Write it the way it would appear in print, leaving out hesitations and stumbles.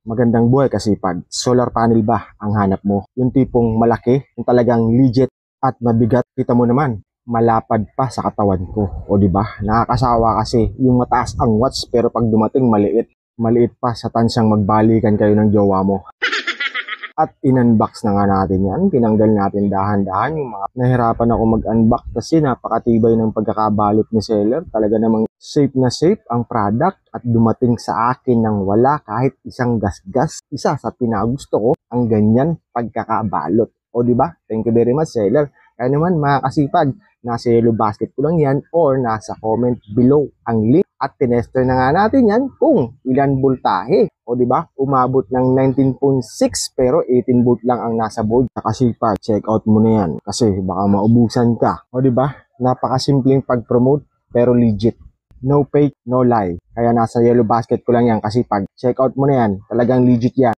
Magandang buhay kasipag. Solar panel ba ang hanap mo? Yung tipong malaki, yung talagang legit at mabigat. Kita mo naman, malapad pa sa katawan ko. O di ba? Nakakasawa kasi yung mataas ang watts pero pag dumating maliit. Maliit pa sa tansang magbalikan kayo ng jowa mo. At in-unbox na nga natin yan. Tinanggal natin dahan-dahan yung mga nahirapan ako mag-unbox kasi napakatibay ng pagkakabalot ni seller. Talaga namang safe na safe ang product at dumating sa akin nang wala kahit isang gasgas. Isa sa pinagusto ko ang ganyan pagkakabalot. O di ba? Thank you very much seller. Kaya naman mga kasipag, nasa yellow basket ko lang yan or nasa comment below ang link. At tinester na nga natin yan kung ilan voltahe. O di ba? Umabot ng 19.6 pero 18 volt lang ang nasa board. Kasipag, check out mo na yan kasi baka maubusan ka. O di ba? Napakasimpleng pag-promote pero legit. No fake, no lie. Kaya nasa yellow basket ko lang yan kasi pag check out mo na yan, talagang legit yan.